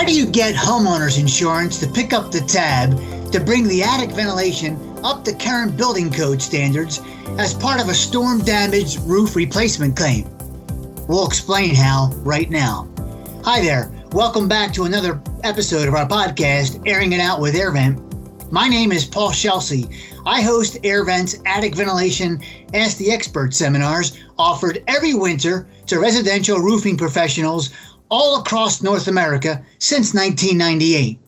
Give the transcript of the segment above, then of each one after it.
How do you get homeowners insurance to pick up the tab to bring the attic ventilation up to current building code standards as part of a storm-damaged roof replacement claim? We'll explain how right now. Hi there. Welcome back to another episode of our podcast, Airing It Out with AirVent. My name is Paul Shelsey. I host AirVent's Attic Ventilation Ask the Expert seminars offered every winter to residential roofing professionals all across North America since 1998.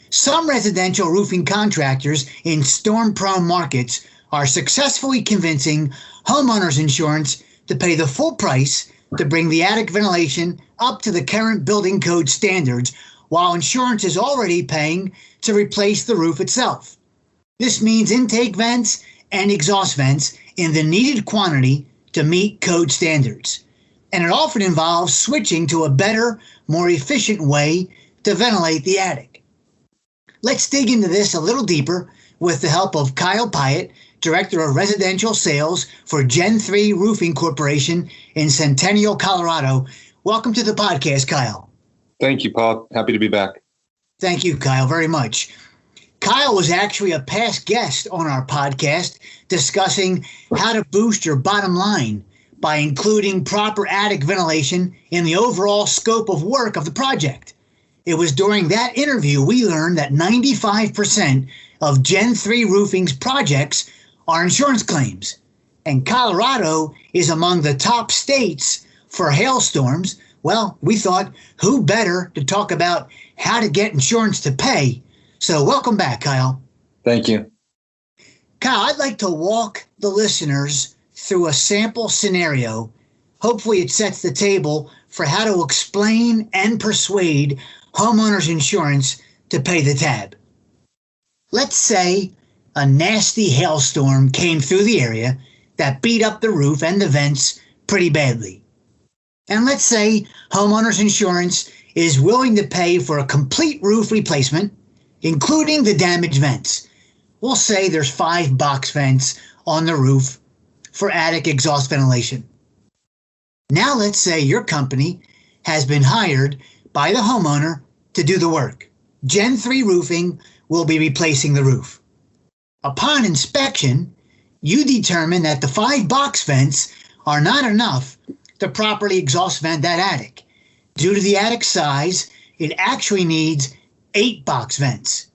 Some residential roofing contractors in storm-prone markets are successfully convincing homeowners insurance to pay the full price to bring the attic ventilation up to the current building code standards, while insurance is already paying to replace the roof itself. This means intake vents and exhaust vents in the needed quantity to meet code standards. And it often involves switching to a better, more efficient way to ventilate the attic. Let's dig into this a little deeper with the help of Kyle Pyatt, Director of Residential Sales for Gen 3 Roofing Corporation in Centennial, Colorado. Welcome to the podcast, Kyle. Thank you, Paul. Happy to be back. Thank you, Kyle, very much. Kyle was actually a past guest on our podcast discussing how to boost your bottom line by including proper attic ventilation in the overall scope of work of the project. It was during that interview we learned that 95% of Gen 3 Roofing's projects are insurance claims, and Colorado is among the top states for hailstorms. Well, we thought, who better to talk about how to get insurance to pay? So welcome back, Kyle. Thank you. Kyle, I'd like to walk the listeners through a sample scenario. Hopefully it sets the table for how to explain and persuade homeowners insurance to pay the tab. Let's say a nasty hailstorm came through the area that beat up the roof and the vents pretty badly. And let's say homeowners insurance is willing to pay for a complete roof replacement, including the damaged vents. We'll say there's 5 box vents on the roof for attic exhaust ventilation. Now let's say your company has been hired by the homeowner to do the work. Gen 3 Roofing will be replacing the roof. Upon inspection, you determine that the 5 box vents are not enough to properly exhaust vent that attic. Due to the attic size, it actually needs 8 box vents.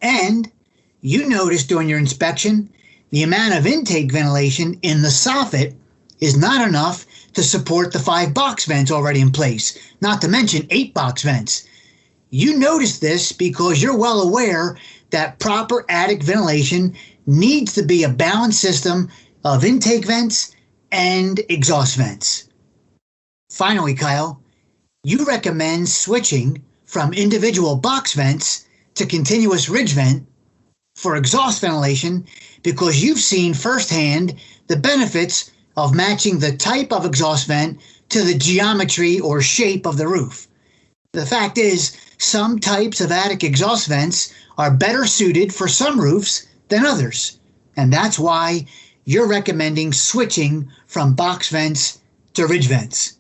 And you notice during your inspection, the amount of intake ventilation in the soffit is not enough to support the 5 box vents already in place, not to mention 8 box vents. You notice this because you're well aware that proper attic ventilation needs to be a balanced system of intake vents and exhaust vents. Finally, Kyle, you recommend switching from individual box vents to continuous ridge vent for exhaust ventilation because you've seen firsthand the benefits of matching the type of exhaust vent to the geometry or shape of the roof. The fact is, some types of attic exhaust vents are better suited for some roofs than others, and that's why you're recommending switching from box vents to ridge vents.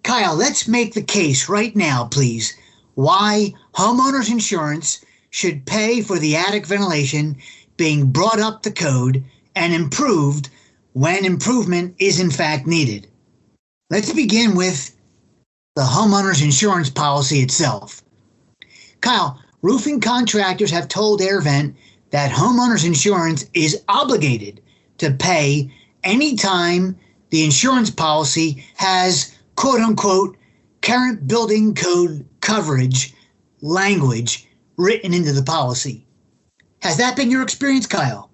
Kyle, let's make the case right now, please, why homeowners insurance should pay for the attic ventilation being brought up to code and improved when improvement is in fact needed. Let's begin with the homeowner's insurance policy itself. Kyle, roofing contractors have told AirVent that homeowners insurance is obligated to pay anytime the insurance policy has quote-unquote current building code coverage language written into the policy. Has that been your experience, Kyle?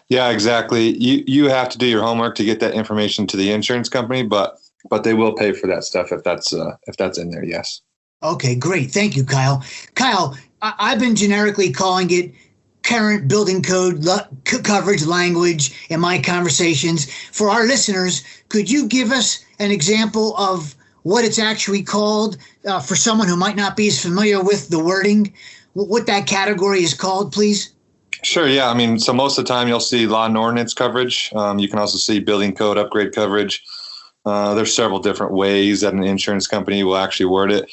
Yeah, exactly. You have to do your homework to get that information to the insurance company, but they will pay for that stuff if that's in there. Yes. Okay, great. Thank you, Kyle. Kyle, I've been generically calling it current building code coverage language in my conversations. For our listeners, could you give us an example of what it's actually called for someone who might not be as familiar with the wording, what that category is called, please? Sure. Yeah. I mean, so most of the time you'll see law and ordinance coverage. You can also see building code upgrade coverage. There's several different ways that an insurance company will actually word it.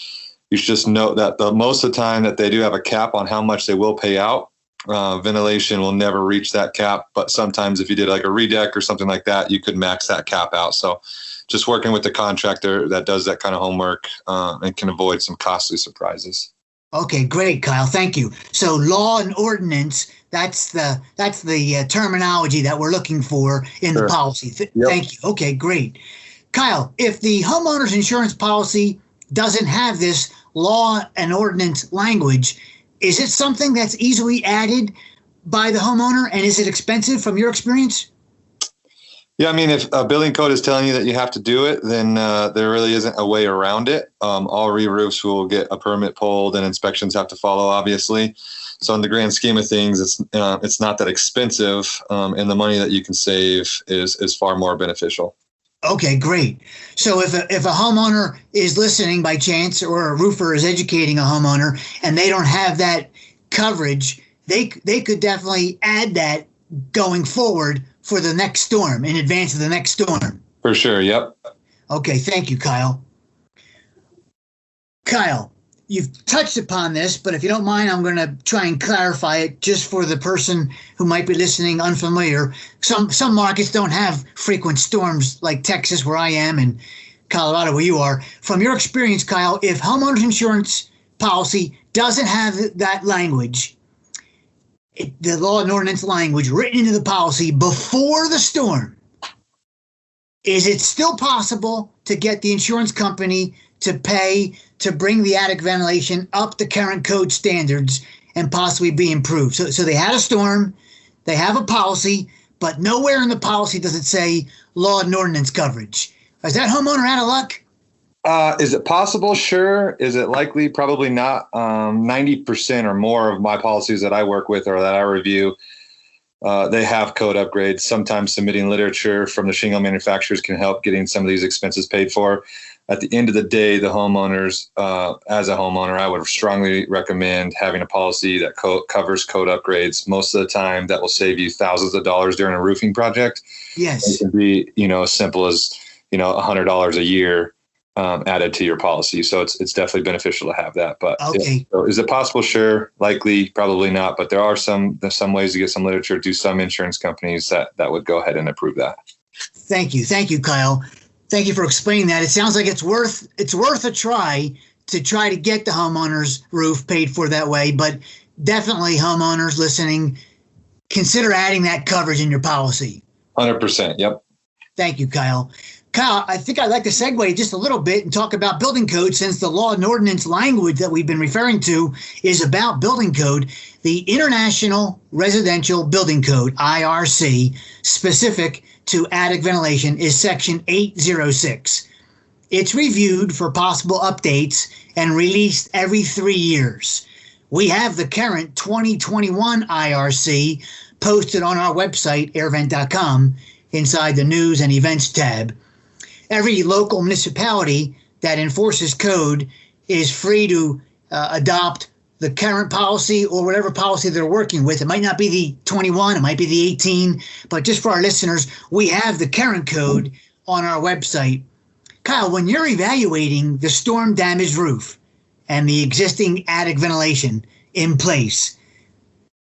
you should just note that most of the time that they do have a cap on how much they will pay out. Ventilation will never reach that cap, but sometimes if you did like a redeck or something like that, you could max that cap out. So just working with the contractor that does that kind of homework and can avoid some costly surprises. Okay, great, Kyle. Thank you. So law and ordinance, that's the terminology that we're looking for in the policy. Thank you. Okay, great. Kyle, if the homeowner's insurance policy doesn't have this law and ordinance language, is it something that's easily added by the homeowner, and is it expensive from your experience? Yeah, I mean, if a building code is telling you that you have to do it, then there really isn't a way around it. All re-roofs will get a permit pulled and inspections have to follow, obviously. So in the grand scheme of things, it's not that expensive, and the money that you can save is far more beneficial. Okay, great. So if a homeowner is listening by chance, or a roofer is educating a homeowner and they don't have that coverage, they could definitely add that going forward for the next storm, in advance of the next storm. For sure, yep. Okay, thank you, Kyle. Kyle, you've touched upon this, but if you don't mind, I'm going to try and clarify it just for the person who might be listening unfamiliar. Some markets don't have frequent storms like Texas, where I am, and Colorado, where you are. From your experience, Kyle, if homeowners insurance policy doesn't have that language, the law and ordinance language written into the policy before the storm, is it still possible to get the insurance company to pay to bring the attic ventilation up to current code standards and possibly be improved? So they had a storm, they have a policy, but nowhere in the policy does it say law and ordinance coverage. Is that homeowner out of luck? Is it possible? Sure. Is it likely? Probably not. 90% or more of my policies that I work with or that I review, they have code upgrades. Sometimes submitting literature from the shingle manufacturers can help getting some of these expenses paid for. At the end of the day, the homeowners, as a homeowner, I would strongly recommend having a policy that covers code upgrades. Most of the time, that will save you thousands of dollars during a roofing project. Yes. It can be, as simple as, $100 a year added to your policy. So it's definitely beneficial to have that. But okay. So is it possible? Sure. Likely, probably not. But there are some ways to get some literature to some insurance companies that would go ahead and approve that. Thank you, Kyle. Thank you for explaining that. It sounds like it's worth a try to get the homeowner's roof paid for that way. But definitely, homeowners listening, consider adding that coverage in your policy. 100%. Yep. Thank you, Kyle. Kyle, I think I'd like to segue just a little bit and talk about building code, since the law and ordinance language that we've been referring to is about building code. The International Residential Building Code, IRC, specific to attic ventilation, is Section 806. It's reviewed for possible updates and released every 3 years. We have the current 2021 IRC posted on our website, airvent.com, inside the News and Events tab. Every local municipality that enforces code is free to adopt the current policy or whatever policy they're working with. It might not be the 21, it might be the 18, but just for our listeners, we have the current code on our website. Kyle, when you're evaluating the storm damaged roof and the existing attic ventilation in place,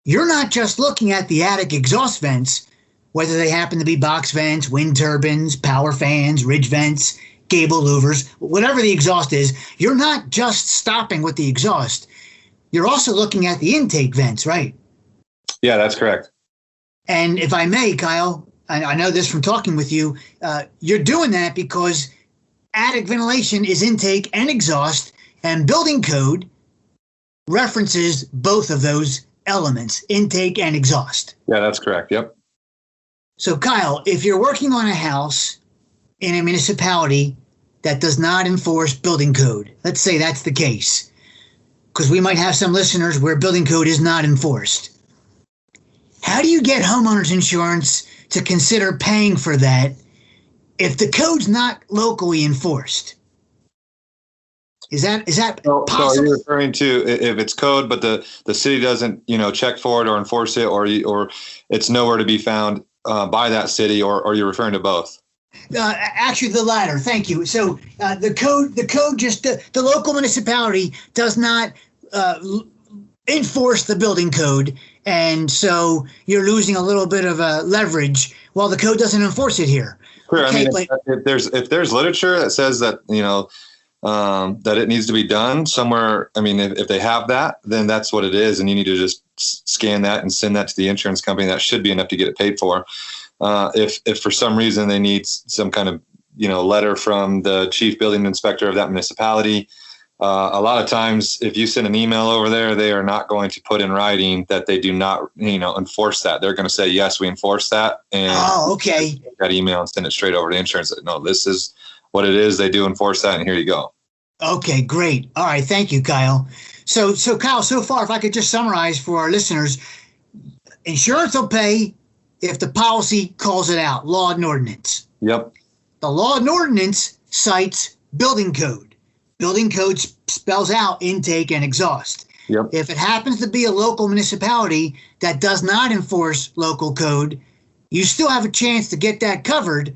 you're not just looking at the attic exhaust vents, whether they happen to be box vents, wind turbines, power fans, ridge vents, gable louvers, whatever the exhaust is. You're not just stopping with the exhaust. You're also looking at the intake vents, right? Yeah, that's correct. And if I may, Kyle, I know this from talking with you, you're doing that because attic ventilation is intake and exhaust, and building code references both of those elements, intake and exhaust. Yeah, that's correct. Yep. So, Kyle, if you're working on a house in a municipality that does not enforce building code, let's say that's the case, because we might have some listeners where building code is not enforced. How do you get homeowners insurance to consider paying for that if the code's not locally enforced? Is that possible? So you're referring to if it's code, but the city doesn't, check for it or enforce it, or it's nowhere to be found by that city, or you're referring to both? Actually, the latter. Thank you. So the code just the local municipality does not enforce the building code, and so you're losing a little bit of leverage while the code doesn't enforce it here. Clear. Okay, I mean, if there's literature that says that that it needs to be done somewhere, I mean, if they have that, then that's what it is, and you need to just scan that and send that to the insurance company. That should be enough to get it paid for. If for some reason they need some kind of letter from the chief building inspector of that municipality, a lot of times if you send an email over there, they are not going to put in writing that they do not enforce that. They're going to say, yes, we enforce that, and okay, take that email and send it straight over to insurance. No, this is what it is. They do enforce that, and here you go. Okay, great. All right, thank you, Kyle. So Kyle, so far, if I could just summarize for our listeners, insurance will pay if the policy calls it out, law and ordinance. Yep. The law and ordinance cites building code. Building code spells out intake and exhaust. Yep. If it happens to be a local municipality that does not enforce local code, you still have a chance to get that covered,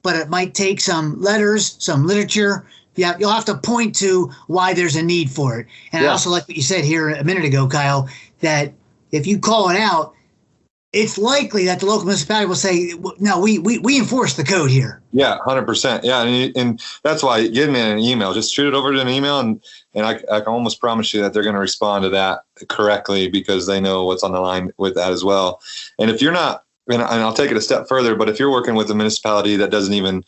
but it might take some letters, some literature. Yeah, you'll have to point to why there's a need for it. And Yeah. I also like what you said here a minute ago, Kyle, that if you call it out, it's likely that the local municipality will say, no, we enforce the code here. Yeah, 100%. Yeah, and that's why give me an email. Just shoot it over to an email, and I can almost promise you that they're going to respond to that correctly because they know what's on the line with that as well. And if you're not, and I'll take it a step further, but if you're working with a municipality that doesn't even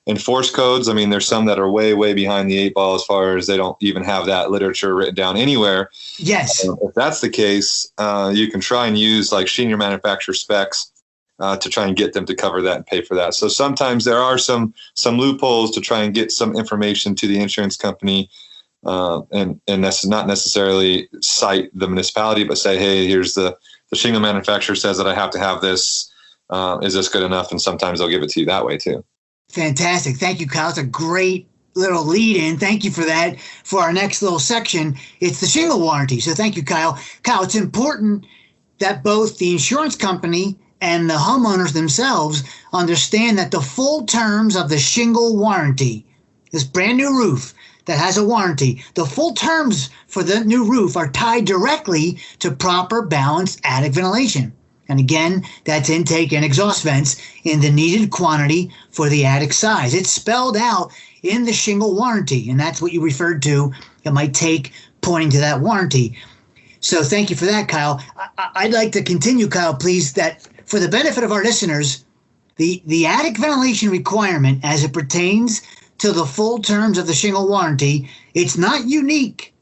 enforce codes, I mean, there's some that are way, way behind the eight ball as far as they don't even have that literature written down anywhere. Yes. If that's the case, you can try and use like senior manufacturer specs to try and get them to cover that and pay for that. So sometimes there are some loopholes to try and get some information to the insurance company, and that's not necessarily cite the municipality, but say, hey, here's the shingle manufacturer says that I have to have this. Is this good enough? And sometimes they'll give it to you that way too. Fantastic. Thank you, Kyle. It's a great little lead in. Thank you for that. For our next little section, it's the shingle warranty. So thank you, Kyle. Kyle, it's important that both the insurance company and the homeowners themselves understand that the full terms of the shingle warranty, this brand new roof that has a warranty, the full terms for the new roof are tied directly to proper balanced attic ventilation. And again, that's intake and exhaust vents in the needed quantity for the attic size. It's spelled out in the shingle warranty, and that's what you referred to. It might take pointing to that warranty. So thank you for that, Kyle. I'd like to continue, Kyle, please, that for the benefit of our listeners, the attic ventilation requirement as it pertains to the full terms of the shingle warranty, it's not unique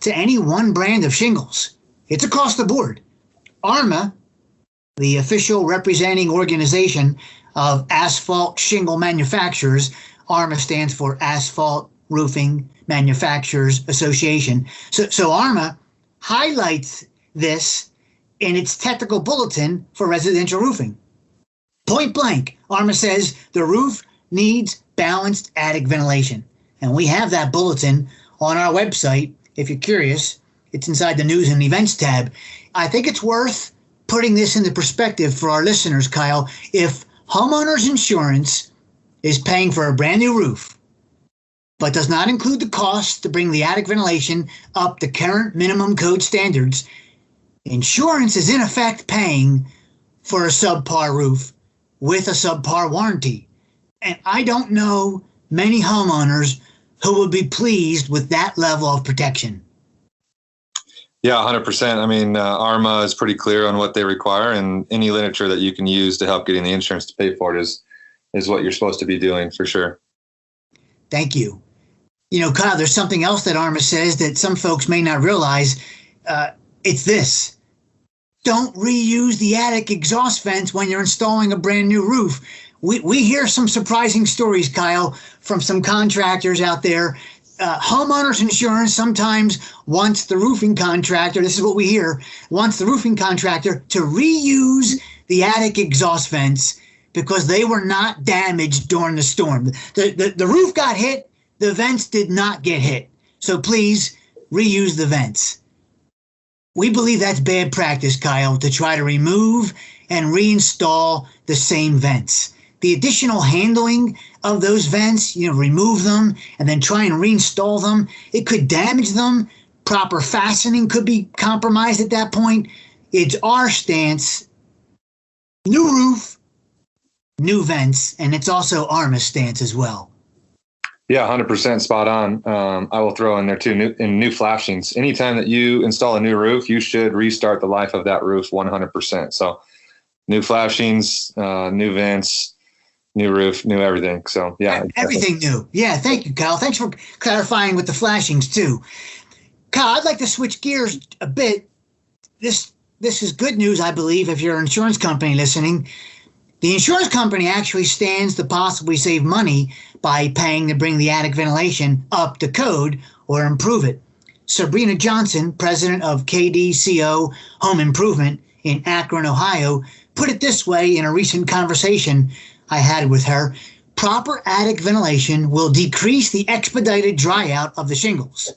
to any one brand of shingles. It's across the board. ARMA, the official representing organization of asphalt shingle manufacturers, ARMA stands for Asphalt Roofing Manufacturers Association. So ARMA highlights this in its technical bulletin for residential roofing. Point blank, ARMA says the roof needs balanced attic ventilation. And we have that bulletin on our website. If you're curious, it's inside the news and events tab. I think it's worth putting this into perspective for our listeners, Kyle. If homeowners insurance is paying for a brand new roof, but does not include the cost to bring the attic ventilation up to current minimum code standards, insurance is in effect paying for a subpar roof with a subpar warranty. And I don't know many homeowners who would be pleased with that level of protection. Yeah, 100%. I mean, ARMA is pretty clear on what they require, and any literature that you can use to help getting the insurance to pay for it is what you're supposed to be doing for sure. Thank you. You know, Kyle, there's something else that ARMA says that some folks may not realize. It's this. Don't reuse the attic exhaust vents when you're installing a brand new roof. We hear some surprising stories, Kyle, from some contractors out there. Homeowners insurance sometimes wants the roofing contractor, this is what we hear, wants the roofing contractor to reuse the attic exhaust vents because they were not damaged during the storm. The roof got hit, the vents did not get hit. So please reuse the vents. We believe that's bad practice, Kyle, to try to remove and reinstall the same vents. the additional handling of those vents, remove them and then try and reinstall them, it could damage them. Proper fastening could be compromised at that point. It's our stance: new roof, new vents, and it's also ARMA's stance as well. Yeah, 100% spot on. I will throw in there too, new flashings. Anytime that you install a new roof, you should restart the life of that roof 100%. So new flashings, new vents, new roof, new everything. So yeah. Everything new. Yeah, thank you, Kyle. Thanks for clarifying with the flashings too. Kyle, I'd like to switch gears a bit. This is good news, I believe, if you're an insurance company listening. The insurance company actually stands to possibly save money by paying to bring the attic ventilation up to code or improve it. Sabrina Johnson, president of KDCO Home Improvement in Akron, Ohio, put it this way in a recent conversation I had with her: proper attic ventilation will decrease the expedited dryout of the shingles.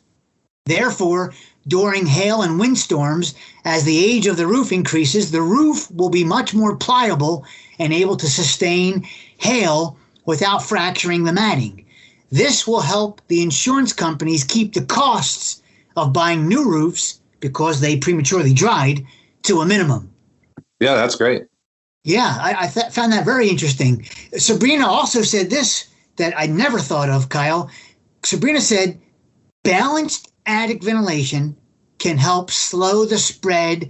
Therefore, during hail and windstorms, as the age of the roof increases, the roof will be much more pliable and able to sustain hail without fracturing the matting. This will help the insurance companies keep the costs of buying new roofs, because they prematurely dried, to a minimum. Yeah, that's great. Yeah, I found that very interesting. Sabrina also said this that I never thought of, Kyle. Sabrina said, balanced attic ventilation can help slow the spread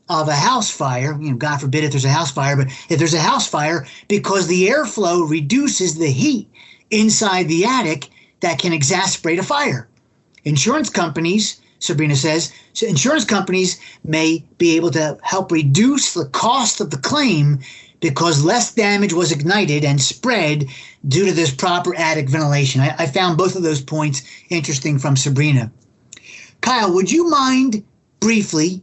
of a house fire. God forbid if there's a house fire, but if there's a house fire, because the airflow reduces the heat inside the attic that can exacerbate a fire. Insurance companies, Sabrina says, insurance companies may be able to help reduce the cost of the claim because less damage was ignited and spread due to this proper attic ventilation. I found both of those points interesting from Sabrina. Kyle, would you mind briefly,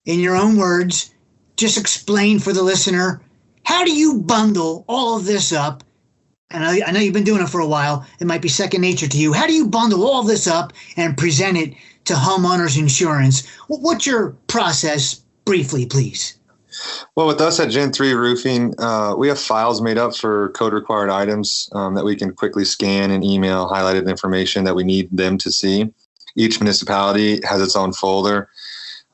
in your own words, just explain for the listener, how do you bundle all of this up? And I know you've been doing it for a while. It might be second nature to you. How do you bundle all of this up and present it to homeowners insurance? What's your process briefly, please? Well, with us at Gen 3 Roofing, we have files made up for code required items that we can quickly scan and email highlighted information that we need them to see. Each municipality has its own folder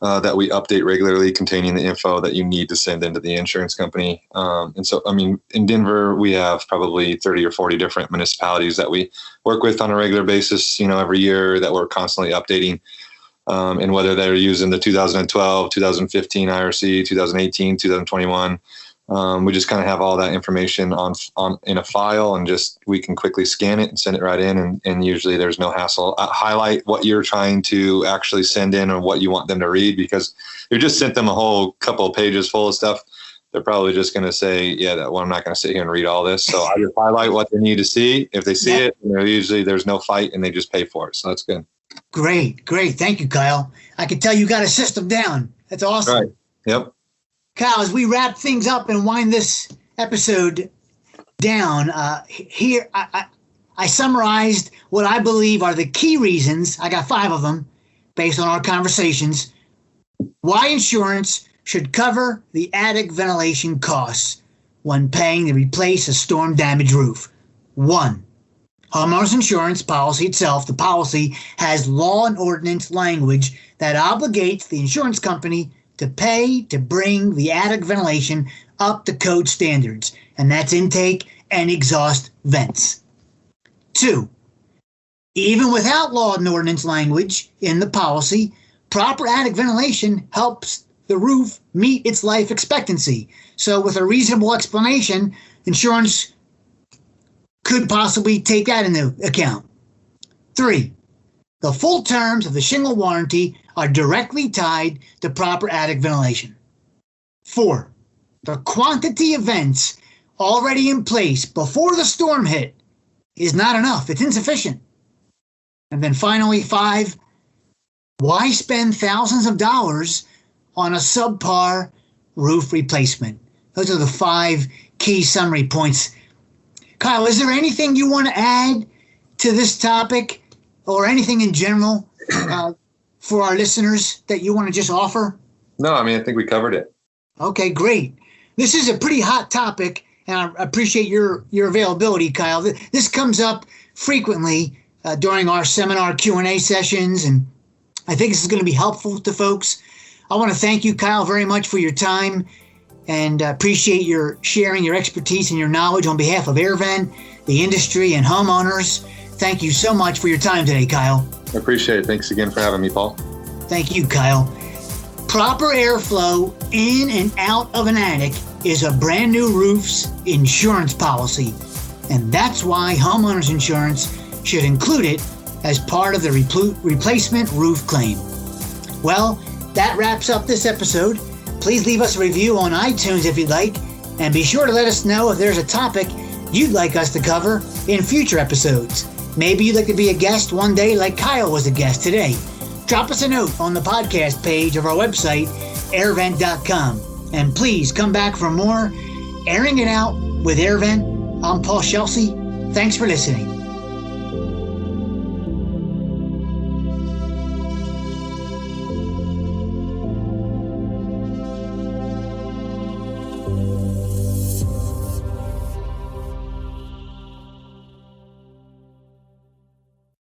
that we update regularly, containing the info that you need to send into the insurance company. And so, in Denver, we have probably 30 or 40 different municipalities that we work with on a regular basis, every year, that we're constantly updating. And whether they're using the 2012, 2015 IRC, 2018, 2021, we just kind of have all that information on in a file, and just we can quickly scan it and send it right in. And usually there's no hassle. Highlight what you're trying to actually send in and what you want them to read, because if you just sent them a whole couple of pages full of stuff, they're probably just going to say, yeah, I'm not going to sit here and read all this. So I just highlight what they need to see. If they see it, usually there's no fight and they just pay for it. So that's good. Great. Thank you, Kyle. I can tell you got a system down. That's awesome. Right. Yep. Kyle, as we wrap things up and wind this episode down, here I summarized what I believe are the key reasons. I got 5 of them based on our conversations. Why insurance should cover the attic ventilation costs when paying to replace a storm damaged roof. 1. Homeowners insurance policy itself, the policy has law and ordinance language that obligates the insurance company to pay to bring the attic ventilation up to code standards, and that's intake and exhaust vents. 2, even without law and ordinance language in the policy, proper attic ventilation helps the roof meet its life expectancy. So with a reasonable explanation, insurance could possibly take that into account. 3, the full terms of the shingle warranty are directly tied to proper attic ventilation. 4, the quantity of vents already in place before the storm hit is not enough. It's insufficient. And then finally, 5, why spend thousands of dollars on a subpar roof replacement? Those are the 5 key summary points. Kyle, is there anything you want to add to this topic, or anything in general for our listeners that you want to just offer? No, I think we covered it. Okay, great. This is a pretty hot topic, and I appreciate your availability, Kyle. This comes up frequently during our seminar Q&A sessions, and I think this is going to be helpful to folks. I want to thank you, Kyle, very much for your time, and appreciate your sharing your expertise and your knowledge on behalf of AirVent, the industry, and homeowners. Thank you so much for your time today, Kyle. I appreciate it. Thanks again for having me, Paul. Thank you, Kyle. Proper airflow in and out of an attic is a brand new roof's insurance policy, and that's why homeowners insurance should include it as part of the replacement roof claim. Well, that wraps up this episode. Please leave us a review on iTunes if you'd like, and be sure to let us know if there's a topic you'd like us to cover in future episodes. Maybe you'd like to be a guest one day like Kyle was a guest today. Drop us a note on the podcast page of our website, airvent.com. And please come back for more Airing It Out with AirVent. I'm Paul Chelsea. Thanks for listening.